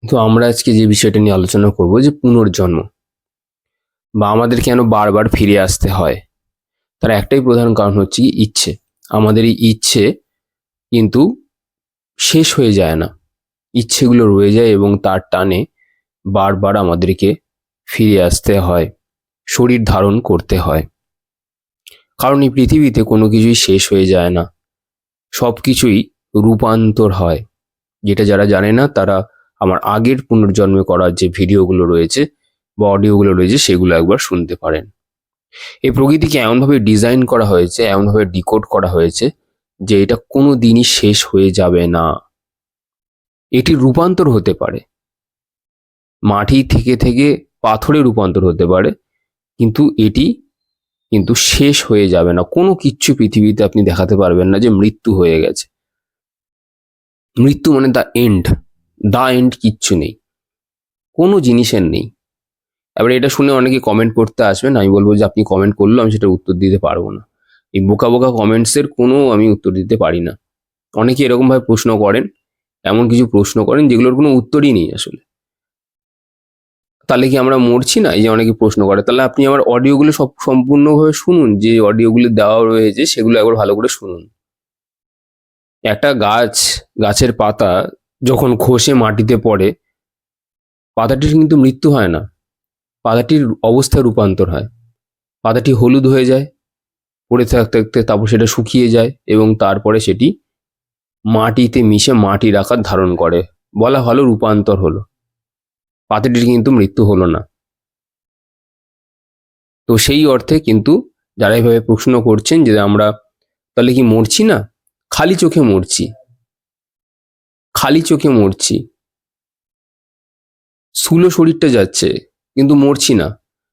তো আমরা আজকে যে বিষয়টা নিয়ে আলোচনা করব যে পুনর্জন্ম বা আমাদের কেন বারবার ফিরে আসতে হয়। তার একটাই প্রধান কারণ হচ্ছে কি ইচ্ছে। আমাদের এই ইচ্ছে কিন্তু শেষ হয়ে যায় না। ইচ্ছেগুলো রয়ে যায় এবং তার টানে বারবার আমাদেরকে ফিরে আসতে হয়, শরীর ধারণ করতে হয়। কারণ এই পৃথিবীতে কোনো কিছুই শেষ হয়ে যায় না, সব কিছুই রূপান্তর হয়। যেটা যারা জানে না তারা আমার আগের পুনর্জন্মে করার যে ভিডিওগুলো রয়েছে বা অডিওগুলো রয়েছে সেগুলো একবার শুনতে পারেন। এই প্রকৃতিকে এমনভাবে ডিজাইন করা হয়েছে, এমনভাবে ডিকোড করা হয়েছে যে এটা কোনো দিনই শেষ হয়ে যাবে না। এটি রূপান্তর হতে পারে, মাটি থেকে থেকে পাথরে রূপান্তর হতে পারে, কিন্তু এটি কিন্তু শেষ হয়ে যাবে না। কোনো কিচ্ছু পৃথিবীতে আপনি দেখাতে পারবেন না যে মৃত্যু হয়ে গেছে। মৃত্যু মানে দ্য এন্ড কিচ্ছু নেই, কোনো জিনিসের নেই। এবার এটা শুনে অনেকে কমেন্ট করতে আসবেন, আমি বলবো যে আপনি কমেন্ট করলেও আমি সেটা উত্তর দিতে পারবো না। এই বোকা বোকা কমেন্টসের কোনো আমি উত্তর দিতে পারি না। অনেকে এরকমভাবে প্রশ্ন করেন, এমন কিছু প্রশ্ন করেন যেগুলোর কোনো উত্তরই নেই আসলে। তাহলে কি আমরা মরছি না? এই যে অনেকে প্রশ্ন করে, তাহলে আপনি আমার অডিওগুলো সব সম্পূর্ণভাবে শুনুন, যে অডিওগুলো দেওয়া রয়েছে সেগুলো একবার ভালো করে শুনুন। একটা গাছের পাতা যখন খসে মাটিতে পড়ে, পাতাটির কিন্তু মৃত্যু হয় না, পাতাটির অবস্থায় রূপান্তর হয়। পাতাটি হলুদ হয়ে যায়, পড়ে থাকতে থাকতে তারপর সেটা শুকিয়ে যায় এবং তারপরে সেটি মাটিতে মিশে মাটির আকার ধারণ করে, বলা ভালো রূপান্তর হলো। পাতাটির কিন্তু মৃত্যু হলো না। তো সেই অর্থে কিন্তু যারা এইভাবে প্রশ্ন করছেন যে আমরা তাহলে কি মরছি না, খালি চোখে মরছি, খালি চোখে মরছি, স্থূল শরীরটা যাচ্ছে কিন্তু মরছি না।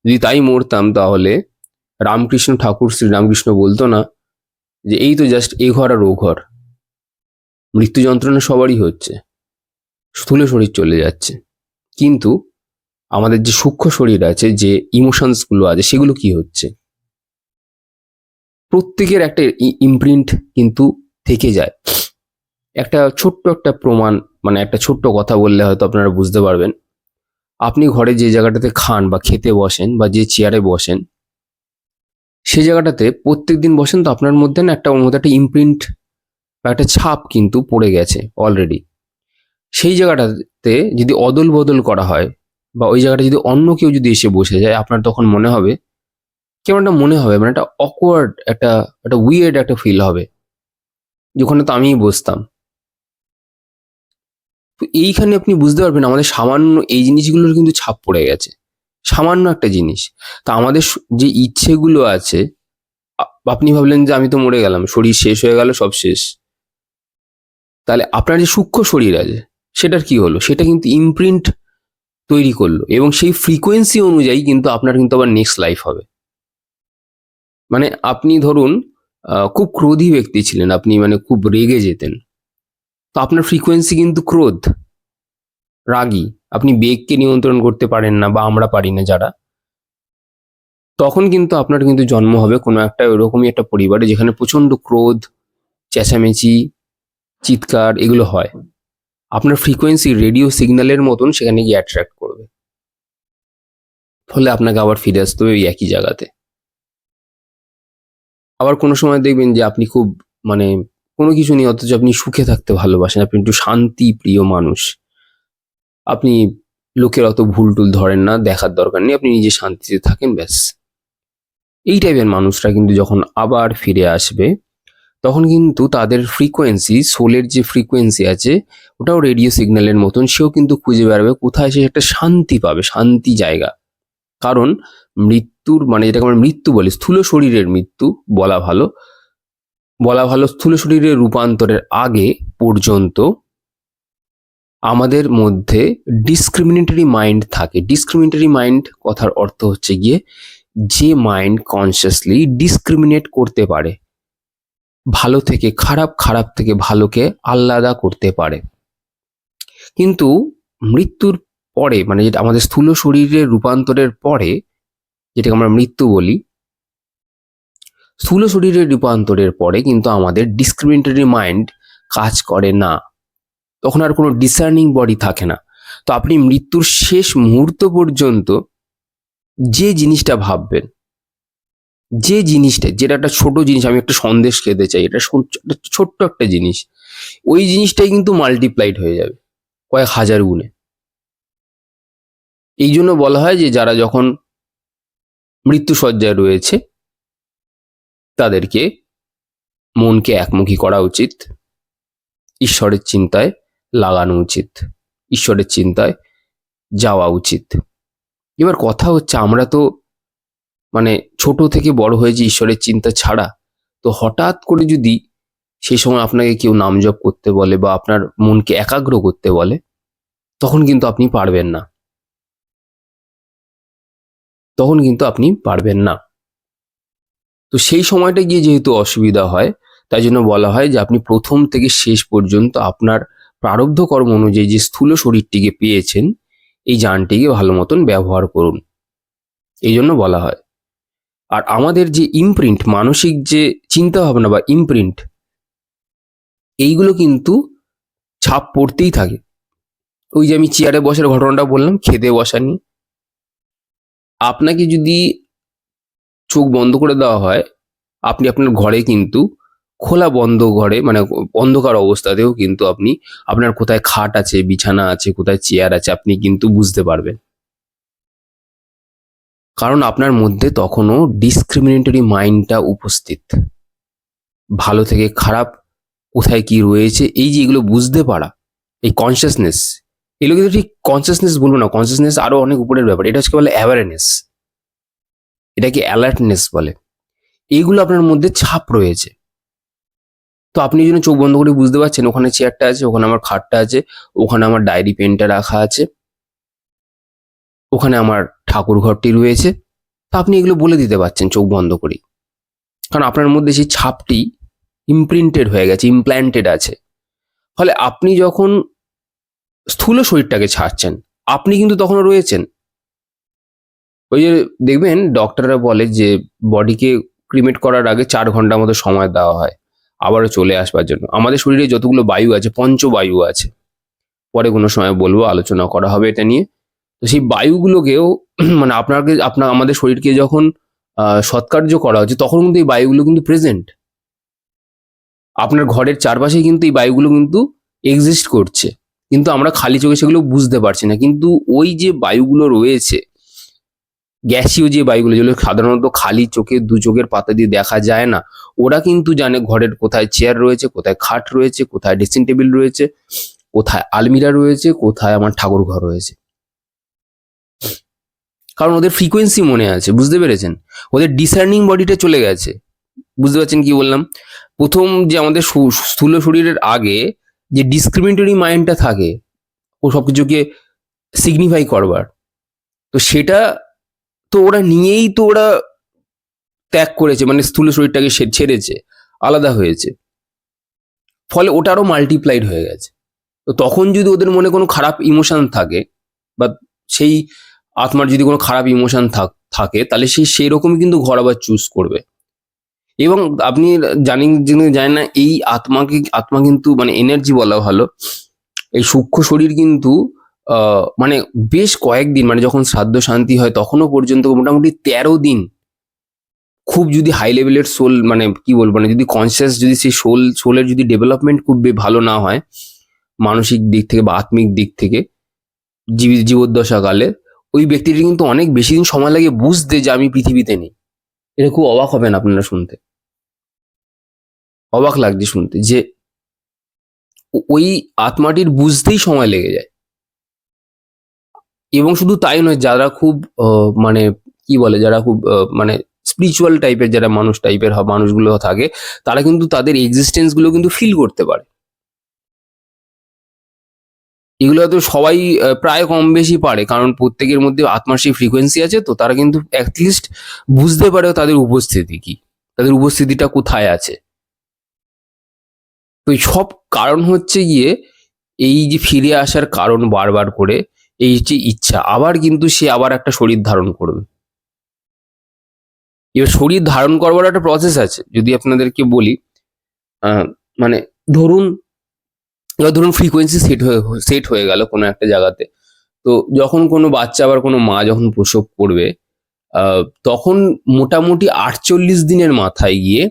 যদি তাই মরতাম তাহলে রামকৃষ্ণ ঠাকুর শ্রীরামকৃষ্ণ বলতো না যে এই তো জাস্ট এ ঘর আর ও ঘর, মৃত্যু যন্ত্রণা সবারই হচ্ছে, স্থূল শরীর চলে যাচ্ছে, কিন্তু আমাদের যে সূক্ষ্ম শরীর আছে, যে ইমোশনস গুলো আছে, সেগুলো কি হচ্ছে? প্রত্যেকের একটা ইমপ্রিন্ট কিন্তু থেকে যায়। একটা ছোট্ট একটা প্রমাণ, মানে একটা ছোট্ট কথা বললে হয়তো আপনারা বুঝতে পারবেন। আপনি ঘরে যে জায়গাটাতে খান বা খেতে বসেন বা যে চেয়ারে বসেন, সেই জায়গাটাতে প্রত্যেক দিন বসেন, তো আপনার মধ্যে না একটা ওর মধ্যে একটা ইমপ্রিন্ট বা একটা ছাপ কিন্তু পড়ে গেছে অলরেডি। সেই জায়গাটাতে যদি অদল বদল করা হয় বা ওই জায়গাটা যদি অন্য কেউ যদি এসে বসে যায়, আপনার তখন মনে হবে, কেমন একটা মনে হবে, মানে একটা অকওয়ার্ড, একটা একটা উইয়ার্ড একটা ফিল হবে, যেখানে তো আমিই বসতাম। তো এইখানে আপনি বুঝতে পারবেন আমাদের সামান্য এই জিনিসগুলোর কিন্তু ছাপ পড়ে গেছে, সামান্য একটা জিনিস। তা আমাদের যে ইচ্ছেগুলো আছে, আপনি ভাবলেন যে আমি তো মরে গেলাম, শরীর শেষ হয়ে গেল, সব শেষ। তাহলে আপনার যে সূক্ষ্ম শরীর আছে সেটার কি হলো? সেটা কিন্তু ইমপ্রিন্ট তৈরি করলো এবং সেই ফ্রিকোয়েন্সি অনুযায়ী কিন্তু আপনার কিন্তু আবার নেক্সট লাইফ হবে। মানে আপনি ধরুন খুব ক্রোধী ব্যক্তি ছিলেন, আপনি মানে খুব রেগে যেতেন, তো আপনার ফ্রিকোয়েন্সি কিন্তু ক্রোধ, রাগী। আপনি বেগকে নিয়ন্ত্রণ করতে পারেন না বা আমরা পারি না যারা, তখন কিন্তু আপনার কিন্তু জন্ম হবে কোনো একটা ওরকমই একটা পরিবারে যেখানে প্রচন্ড ক্রোধ, চেঁচামেচি, চিৎকার এগুলো হয়। আপনার ফ্রিকোয়েন্সি রেডিও সিগন্যালের মতন সেখানে গিয়ে অ্যাট্রাক্ট করবে, ফলে আপনাকে আবার ফিরে আসতে হবে ওই একই জায়গাতে। আবার কোনো সময় দেখবেন যে আপনি খুব মানে কোনো কিছু নেই, অথচ আপনি সুখে থাকতে ভালোবাসেন, আপনি একটু শান্তি প্রিয় মানুষ, আপনি লোকের অত ভুল টুল ধরেন না, দেখার দরকার নেই, আপনি নিজে শান্তিতে থাকেন, ব্যাস। এই টাইপের মানুষরা কিন্তু যখন আবার ফিরে আসবে, তখন কিন্তু তাদের ফ্রিকোয়েন্সি, সোলের যে ফ্রিকোয়েন্সি আছে, ওটাও রেডিও সিগন্যালের মতন, সেও কিন্তু খুঁজে বেড়াবে কোথায় সে একটা শান্তি পাবে, শান্তি জায়গা। কারণ মৃত্যুর মানে যেটাকে আমরা মৃত্যু বলি, স্থূল শরীরের মৃত্যু বলা ভালো স্থূল শরীরের রূপান্তরের আগে পর্যন্ত আমাদের মধ্যে ডিসক্রিমিনেটরি মাইন্ড থাকে। ডিসক্রিমিনেটরি মাইন্ড কথার অর্থ হচ্ছে গিয়ে যে মাইন্ড কনসিয়াসলি ডিসক্রিমিনেট করতে পারে, ভালো থেকে খারাপ, খারাপ থেকে ভালোকে আলাদা করতে পারে। কিন্তু মৃত্যুর পরে, মানে যেটা আমাদের স্থূল শরীরের রূপান্তরের পরে, যেটাকে আমরা মৃত্যু বলি, স্থূল শরীরের রূপান্তরের পরে কিন্তু আমাদের ডিসক্রিমিনেটরি মাইন্ড কাজ করে না। তখন আর কোনো ডিসার্নিং বডি থাকে না, তো আপনি মৃত্যুর শেষ মুহূর্ত পর্যন্ত যে জিনিসটা ভাববেন, যে জিনিসটা, যেটা একটা ছোট জিনিস, আমি একটা সন্দেশ খেতে চাই, এটা একটা ছোট্ট একটা জিনিস, ওই জিনিসটাই কিন্তু মাল্টিপ্লাইড হয়ে যাবে কয়েক হাজার গুণে। এই জন্য বলা হয় যে যারা যখন মৃত্যুশয্যায় রয়েছে তাদেরকে মনকে একমুখী করা উচিত, ঈশ্বরের চিন্তায় লাগানো উচিত, ঈশ্বরের চিন্তায় যাওয়া উচিত। এবার কথা হচ্ছে, আমরা তো মানে ছোট থেকে বড় হয়েছি ঈশ্বরের চিন্তা ছাড়া। তো হঠাৎ করে যদি সেই সময় আপনাকে কেউ নাম জপ করতে বলে বা আপনার মনকে একাগ্র করতে বলে, তখন কিন্তু আপনি পারবেন না, তখন কিন্তু আপনি পারবেন না। তো সেই সময়টা গিয়ে যেহেতু অসুবিধা হয়, তাই জন্য বলা হয় যে আপনি প্রথম থেকে শেষ পর্যন্ত আপনার প্রারব্ধ কর্ম অনুযায়ী যে স্থূল শরীরটিকে পেয়েছেন, এই যানটিকে ভালো মতন ব্যবহার করুন, এই জন্য বলা হয়। আর আমাদের যে ইমপ্রিন্ট, মানসিক যে চিন্তা ভাবনা বা ইমপ্রিন্ট, এইগুলো কিন্তু ছাপ পড়তেই থাকে। ওই যে আমি চেয়ারে বসার ঘটনাটা বললাম, খেতে বসা নিয়ে, আপনাকে যদি চোখ বন্ধ করে দেওয়া হয়, আপনি আপনার ঘরে কিন্তু খোলা বন্ধ ঘরে, মানে অন্ধকার অবস্থাতেও কিন্তু আপনি আপনার কোথায় খাট আছে, বিছানা আছে, কোথায় চেয়ার আছে, আপনি কিন্তু বুঝতে পারবেন। কারণ আপনার মধ্যে তখনও ডিসক্রিমিনেটরি মাইন্ডটা উপস্থিত। ভালো থেকে খারাপ কোথায় কি রয়েছে, এই যে এগুলো বুঝতে পারা, এই কনসিয়াসনেস, এগুলো কিন্তু ঠিক কনসিয়াসনেস বলবো না, কনসিয়াসনেস আরো অনেক উপরের ব্যাপার। এটা হচ্ছে বলে অ্যাওয়ারনেস, এটাকে অ্যালার্টনেস বলে। এইগুলো আপনার মধ্যে ছাপ রয়েছে। তো আপনি যেন চোখ বন্ধ করে বুঝতে পারছেন, ওখানে চেয়ারটা আছে, ওখানে আমার খাটটা আছে, ওখানে আমার ডায়েরি পেনটা রাখা আছে, ওখানে আমার ঠাকুর ঘরটি রয়েছে। তা আপনি এগুলো বলে দিতে পারছেন চোখ বন্ধ করেই, কারণ আপনার মধ্যে সেই ছাপটি ইমপ্রিন্টেড হয়ে গেছে, ইমপ্ল্যান্টেড আছে। ফলে আপনি যখন স্থূল শরীরটাকে ছাড়ছেন, আপনি কিন্তু তখনও রয়েছেন। ওই যে দেখবেন ডক্টররা বলে যে বডিকে ক্রিমেট করার আগে 4 ঘন্টা মতো সময় দেওয়া হয় আবারও চলে আসবার জন্য। আমাদের শরীরে যতগুলো বায়ু আছে, পঞ্চবায়ু আছে, পরে কোনো সময় বলবো, আলোচনা করা হবে এটা নিয়ে। তো সেই বায়ুগুলোকেও মানে আমাদের শরীরকে যখন সৎকার্য করা হচ্ছে, তখন কিন্তু এই বায়ুগুলো কিন্তু প্রেজেন্ট। আপনার ঘরের চারপাশে কিন্তু এই বায়ুগুলো কিন্তু এক্সিস্ট করছে, কিন্তু আমরা খালি চোখে সেগুলো বুঝতে পারছি না। কিন্তু ওই যে বায়ুগুলো রয়েছে, গ্যাসীয় যে বায়ুগুলো, যেগুলো সাধারণত খালি চোখে, দু চোখের পাতা দিয়ে দেখা যায় না, ওরা কিন্তু জানে ঘরের কোথায় চেয়ার রয়েছে, কোথায় খাট রয়েছে, কোথায় ড্রেসিং টেবিল রয়েছে, কোথায় আলমিরা রয়েছে, কোথায় আমার ঠাকুর ঘর রয়েছে। কারণ ওদের ফ্রিকোয়েন্সি মনে আছে, বুঝতে পেরেছেন? ওদের ডিসার্নিং বডিটা চলে গেছে। বুঝতে পারছেন কি বললাম? প্রথম যে আমাদের স্থূল শরীরের আগে যে ডিসক্রিমিনেটরি মাইন্ডটা থাকে, ও সবকিছুকে সিগনিফাই করবার, তো সেটা তো ওরা নিয়েই তো ওরা ত্যাগ করেছে, মানে স্থূল শরীরটাকে ছেড়েছে, আলাদা হয়েছে। ফলে ওটা আরো মাল্টিপ্লাইড হয়ে গেছে। তো তখন যদি ওদের মনে কোনো খারাপ ইমোশন থাকে, বা সেই আত্মার যদি কোনো খারাপ ইমোশন থাকে, তাহলে সেই রকমই কিন্তু ঘর আবার চুজ করবে। এবং আপনি জানেন না, এই আত্মা কিন্তু মানে এনার্জি বলা ভালো, এই সূক্ষ্ম শরীর কিন্তু মানে বেশ কয়েকদিন, মানে যখন শ্রাদ্ধ শান্তি হয় তখনও পর্যন্ত মোটামুটি 13 দিন, খুব যদি হাই লেভেলের সোল, মানে কি বলবো, মানে যদি কনসিয়াস, যদি সেই সোলের যদি ডেভেলপমেন্ট খুব ভালো না হয় মানসিক দিক থেকে বা আত্মিক দিক থেকে, জীবদ্দশাকালে, ওই ব্যক্তিটি কিন্তু অনেক বেশি দিন সময় লাগে বুঝতে যে আমি পৃথিবীতে নেই। এটা খুব অবাক হবেন আপনারা শুনতে, অবাক লাগছে শুনতে, যে ওই আত্মাটির বুঝতেই সময় লেগে যায়। এবং শুধু তাই নয়, যারা খুব মানে কি বলে, যারা খুব মানে স্পিরিচুয়াল টাইপের, যারা মানুষগুলো থাকে, তারা কিন্তু তাদের এক্সিস্টেন্স গুলো কিন্তু ফিল করতে পারে। এগুলো হয়তো সবাই প্রায় কম বেশি পারে, কারণ প্রত্যেকের মধ্যে আত্মার সেই ফ্রিকোয়েন্সি আছে। তো তারা কিন্তু অ্যাটলিস্ট বুঝতে পারে তাদের উপস্থিতি কি, তাদের উপস্থিতিটা কোথায় আছে। তো এই সব কারণ হচ্ছে গিয়ে, এই যে ফিরে আসার কারণ বারবার করে, এই যে ইচ্ছা, আবার কিন্তু সে আবার একটা শরীর ধারণ করবে। এবার শরীর ধারণ করবার একটা প্রসেস আছে, যদি আপনাদেরকে বলি। মানে ধরুন, এবার ধরুন ফ্রিকোয়েন্সি সেট হয়ে গেল কোনো একটা জায়গাতে, তো যখন কোনো বাচ্চা আবার কোনো মা যখন প্রসব করবে, তখন মোটামুটি 48 দিনের মাথায় গিয়ে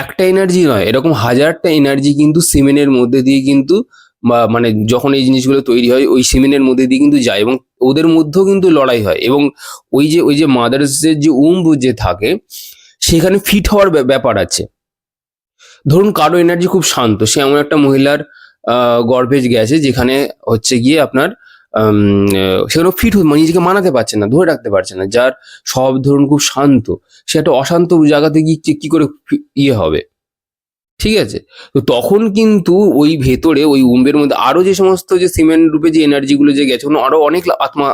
একটা এনার্জি নয়, এরকম হাজারটা এনার্জি কিন্তু সিমেনের মধ্যে দিয়ে কিন্তু, বা মানে যখন এই জিনিসগুলো তৈরি হয় ওই সিমেনের মধ্যে দিয়ে কিন্তু যায়, এবং ওদের মধ্যেও কিন্তু লড়াই হয়, এবং ওই যে মাদার্সের যে উম্ব যে থাকে সেখানে ফিট হওয়ার ব্যাপার আছে। ধরুন কারো এনার্জি খুব শান্ত, সে এমন একটা মহিলার গর্ভে গেছে যেখানে হচ্ছে গিয়ে আপনার সেখানে ফিট মানে নিজেকে মানাতে পারছে না, ধরে রাখতে পারছে না, যার সব ধরুন খুব শান্ত, সে একটা অশান্ত জায়গাতে গিয়ে কি করে ইয়ে হবে, ঠিক আছে? তো তখন কিন্তু ওই ভেতরে ওই উম্বের মধ্যে আরো যে সমস্ত যে সিমেন্ট রূপে যে এনার্জি গুলো যে গেছে, ওখানে আরো অনেক আত্মা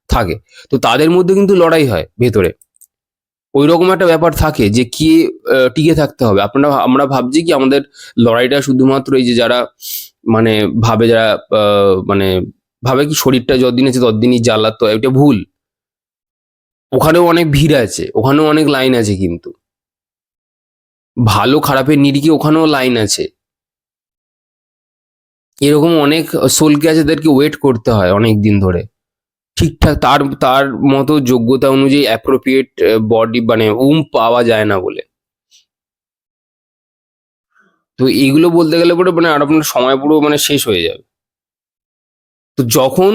থাকে, তো তাদের মধ্যে কিন্তু লড়াই হয় ভেতরে। ওই রকম একটা ব্যাপার থাকে যে কে টিকে থাকতে হবে। আমরা ভাবছি কি আমাদের লড়াইটা শুধুমাত্র এই যে যারা মানে যারা মানে ভাবে কি শরীরটা যতদিন আছে ততদিনই জ্বালাতো, এটা ভুল। ওখানেও অনেক ভিড় আছে, ওখানেও অনেক লাইন আছে, কিন্তু ভালো খারাপের নিরিখে ওখানেও লাইন আছে। এরকম অনেক সোলকে আছে, তাদেরকে ওয়েট করতে হয় অনেক দিন ধরে, ঠিকঠাক তার তার মতো যোগ্যতা অনুযায়ী অ্যাপ্রোপ্রিয়েট বডি মানে পাওয়া যায় না বলে। তো এইগুলো বলতে গেলে পরে মানে আর আপনার সময় পুরো মানে শেষ হয়ে যাবে। তো যখন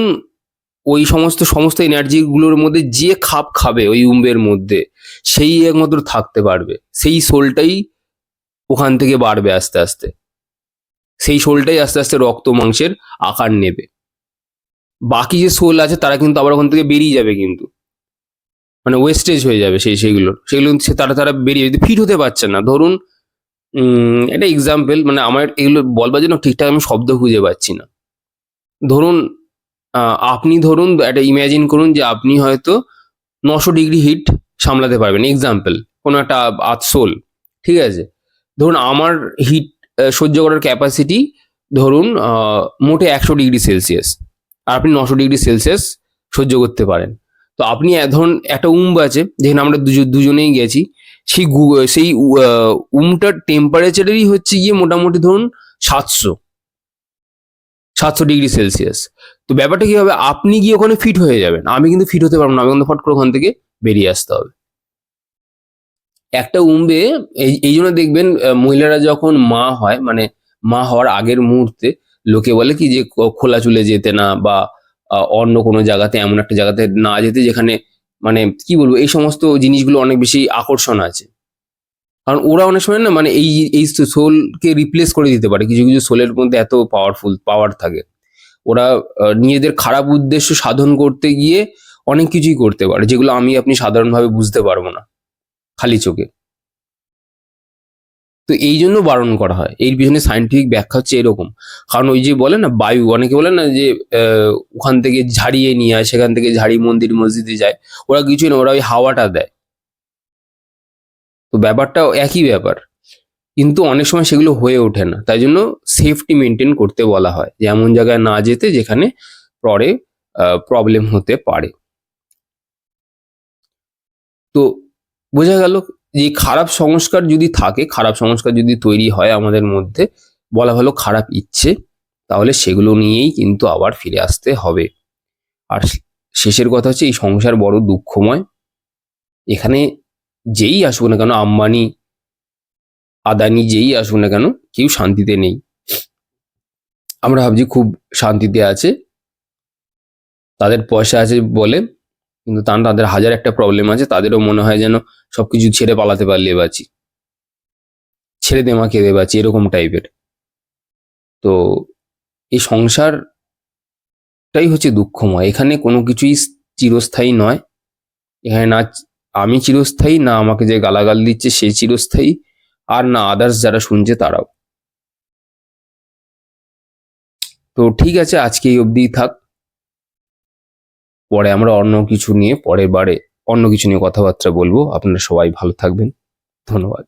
ওই সমস্ত এনার্জি গুলোর মধ্যে যে খাপ খাবে ওই উম্বের মধ্যে, সেই একমাত্র থাকতে পারবে, সেই সোলটাই ওখান থেকে বাড়বে আস্তে আস্তে, সেই সোলটাই আস্তে আস্তে রক্ত মাংসের আকার নেবে। বাকি যে সোল আছে তারা কিন্তু আবার ওখান থেকে বেরিয়ে যাবে, কিন্তু মানে ওয়েস্টেজ হয়ে যাবে সেগুলো তারা বেরিয়ে যদি ফিট হতে পারছে না। ধরুন একটা এক্সাম্পল, মানে আমার এগুলো বলবার জন্য ঠিকঠাক আমি শব্দ খুঁজে পাচ্ছি না। ধরুন আপনি ধরুন একটা ইমাজিন করুন যে আপনি হয়তো 900 ডিগ্রি হিট সামলাতে পারবেন, এক্সাম্পল কোনো একটা সোল, ঠিক আছে? ধরুন আমার হিট সহ্য করার ক্যাপাসিটি ধরুন মোটে 100 ডিগ্রি সেলসিয়াস, আর আপনি 900 ডিগ্রি সেলসিয়াস সহ্য করতে পারেন। তো আপনি ধরুন একটা আছে যেখানে আমরা দুজনেই গেছি, সেই উমটার টেম্পারেচারই হচ্ছে গিয়ে মোটামুটি ধরুন 700 ডিগ্রি সেলসিয়াস। তো ব্যাপারটা কি হবে, আপনি গিয়ে ওখানে ফিট হয়ে যাবেন, আমি কিন্তু ফিট হতে পারবো না, আমি কিন্তু ফট করে ওখান থেকে বেরিয়ে আসতে হবে। একটা উম্বে এই জন্য দেখবেন মহিলারা যখন মা হয়, মানে মা হওয়ার আগের মুহূর্তে লোকে বলে কি যে খোলা চুলে যেতে না, বা অন্য কোনো জায়গাতে, এমন একটা জায়গাতে না যেতে যেখানে মানে কি বলবো, এই সমস্ত জিনিসগুলো অনেক বেশি আকর্ষণ আছে। কারণ ওরা অনেক সময় না মানে এই সোলকে রিপ্লেস করে দিতে পারে, কিছু কিছু সোলের মধ্যে এত পাওয়ার থাকে, ওরা নিজেদের খারাপ উদ্দেশ্য সাধন করতে গিয়ে অনেক কিছুই করতে পারে, যেগুলো আপনি সাধারণভাবে বুঝতে পারবো না খালি চোখে। তো এই জন্য বারণ করা হয়, এর পিছনে সায়েন্টিফিক ব্যাখ্যা হচ্ছে এরকম। কারণ ওই যে বলে না বায়ু, অনেকে বলে না যে ওখান থেকে ঝাড়িয়ে নিয়ে আসে, সেখান থেকে ঝাড়ি মন্দির মসজিদে যায়, ওরা কিছুই না, ওরা ওই হাওয়াটা দেয়। তো ব্যাপারটা একই ব্যাপার, কিন্তু অনেক সময় সেগুলো হয়ে ওঠে না, তাই জন্য সেফটি মেনটেন করতে বলা হয় যে এমন জায়গায় না যেতে যেখানে পরে প্রবলেম হতে পারে। তো বোঝা গেল যে খারাপ সংস্কার যদি থাকে, খারাপ সংস্কার যদি তৈরি হয় আমাদের মধ্যে, বলা হলো খারাপ ইচ্ছে, তাহলে সেগুলো নিয়েই কিন্তু আবার ফিরে আসতে হবে। আর শেষের কথা হচ্ছে এই সংসার বড় দুঃখময়, এখানে যেই আসুক না কেন, আম্বানি আদানি যেই আসুক না কেন, কেউ শান্তিতে নেই। আমরা ভাবছি খুব শান্তিতে আছে, তাদের পয়সা আছে বলে, কিন্তু তাদের হাজার একটা প্রবলেম আছে, তাদেরও মনে হয় যেন সবকিছু ছেড়ে পালাতে পারলে বাঁচি, ছেড়ে দে মা কেঁদে বাঁচি, এরকম টাইপের। তো এই সংসারটাই হচ্ছে দুঃখময়, এখানে কোনো কিছুই চিরস্থায়ী নয়। এখানে না আমি চিরস্থায়ী, না আমাকে যে গালাগাল দিচ্ছে সে চিরস্থায়ী, আর না আদার্স যারা শুনছে তারাও। তো ঠিক আছে, আজকে এই অবধিই থাক, পরে আমরা পরের বারে অন্য কিছু নিয়ে কথাবার্তা বলবো। আপনারা সবাই ভালো থাকবেন, ধন্যবাদ।